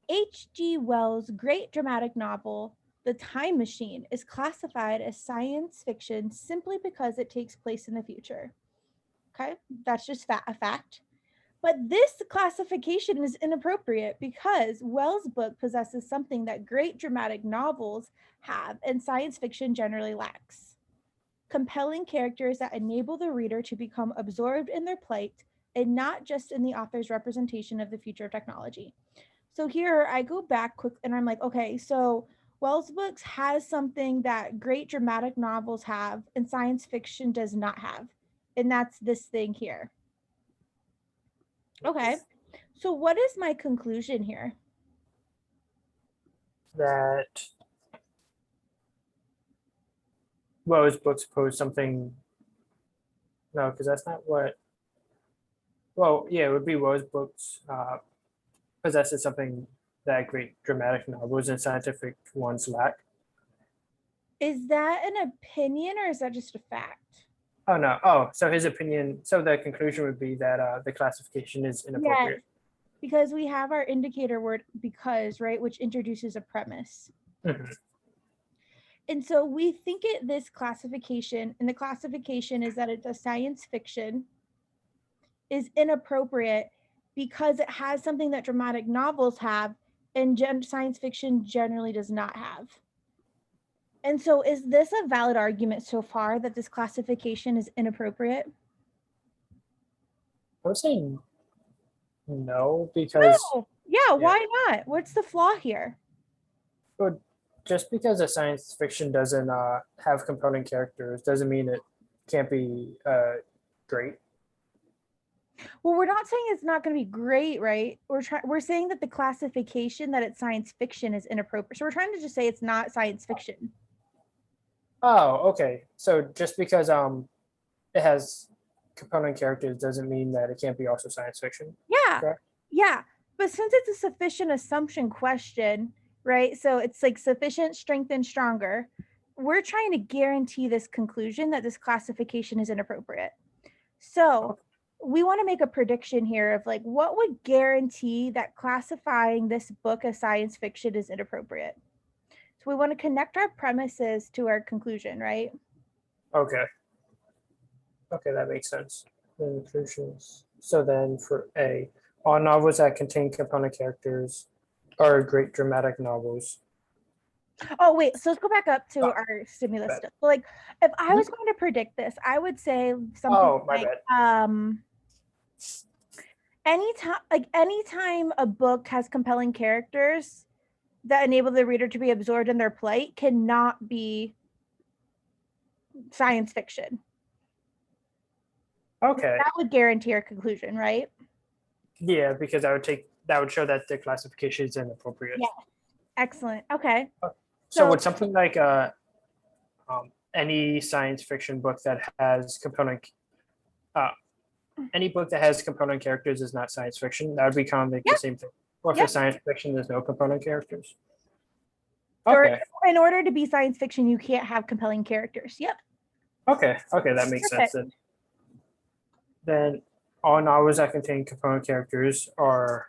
H.G. Wells' great dramatic novel, The Time Machine, is classified as science fiction simply because it takes place in the future. Okay, that's just a fact. But this classification is inappropriate because Wells' book possesses something that great dramatic novels have and science fiction generally lacks: compelling characters that enable the reader to become absorbed in their plight and not just in the author's representation of the future of technology. So here I go back quick and I'm like, okay, so Wells' books has something that great dramatic novels have and science fiction does not have. And that's this thing here. Okay. So what is my conclusion here? That Wells books pose something. No, because that's not what. Well, yeah, it would be Wells books possesses something that great dramatic novels and scientific ones lack. Is that an opinion or is that just a fact? Oh no. Oh, so his opinion. So the conclusion would be that the classification is Yes, inappropriate. because we have our indicator word because, right, which introduces a premise. Mhm. And so we think this classification, and the classification is that it's a science fiction, is inappropriate because it has something that dramatic novels have and science fiction generally does not have. And so is this a valid argument so far that this classification is inappropriate? I would say no because No. Yeah, yeah, why not? What's the flaw here? but just because a science fiction doesn't have compelling characters doesn't mean it can't be great. Well, we're not saying it's not going to be great, right? We're saying that the classification that it's science fiction is inappropriate. So we're trying to just say it's not science fiction. Oh, okay. So just because it has compelling characters doesn't mean that it can't be also science fiction. Yeah. Correct? Yeah. But since it's a sufficient assumption question, right? So it's like sufficient, strength, and stronger. We're trying to guarantee this conclusion that this classification is inappropriate. So we want to make a prediction here of like what would guarantee that classifying this book as science fiction is inappropriate. So we want to connect our premises to our conclusion, right? Okay. Okay, that makes sense. The inclusions. So then for A, all novels that contain component characters are great dramatic novels. Oh, wait. So let's go back up to Oh, our stimulus bad. stuff. So, like, if I Mhm. was going to predict this, I would say something Oh, my like, bad. anytime a book has compelling characters that enable the reader to be absorbed in their plight cannot be science fiction. Okay. That would guarantee our conclusion, right? Yeah, because that would show that the classification is inappropriate. Yeah. Excellent. Okay. So So, would something like any science fiction book that has component uh, any book that has component characters is not science fiction. That would be kind of like the yep, same thing. Or for yep. science fiction, there's no component characters. Or Okay. in order to be science fiction, you can't have compelling characters. Yep. Okay. Okay, that makes sense Perfect. then all novels that contain component characters are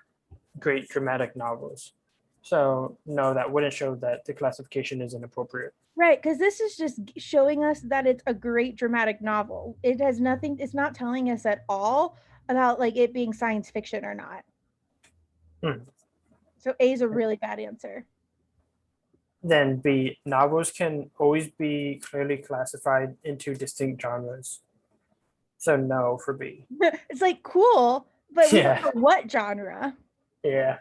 great dramatic novels. So no, that wouldn't show that the classification is inappropriate. Right, because this is just showing us that it's a great dramatic novel. It has nothing, it's not telling us at all about like it being science fiction or not. Hmm. So A is a really bad answer. Then B, novels can always be clearly classified into distinct genres. So no for B. It's like cool, but we don't Yeah. know what genre. Yeah.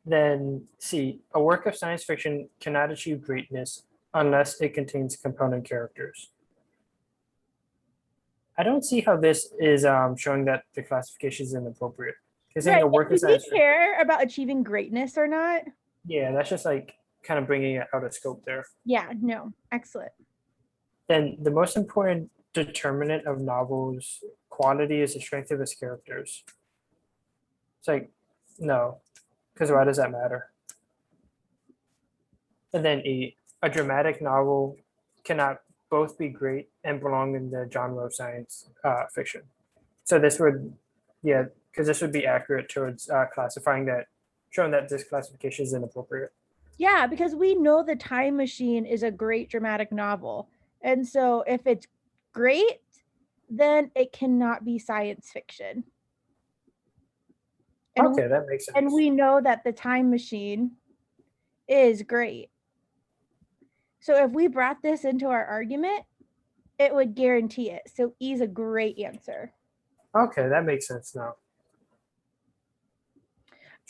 Then C, a work of science fiction cannot achieve greatness unless it contains component characters. I don't see how this is showing that the classification is inappropriate. Because saying Right. a work of Do we science fiction, care about achieving greatness or not? yeah, that's just like kind of bringing it out of scope there. Yeah, no. Excellent. Then the most important determinant of novels quality is the strength of its characters. It's like, no, because why does that matter? And then E, a dramatic novel cannot both be great and belong in the genre of science fiction. So this would, yeah, because this would be accurate towards classifying that showing that this classification is inappropriate. Yeah, because we know The Time Machine is a great dramatic novel. And so if it's great, then it cannot be science fiction. And Okay, that makes sense. and we know that The Time Machine is great. So if we brought this into our argument, it would guarantee it. So E is a great answer. Okay, that makes sense now.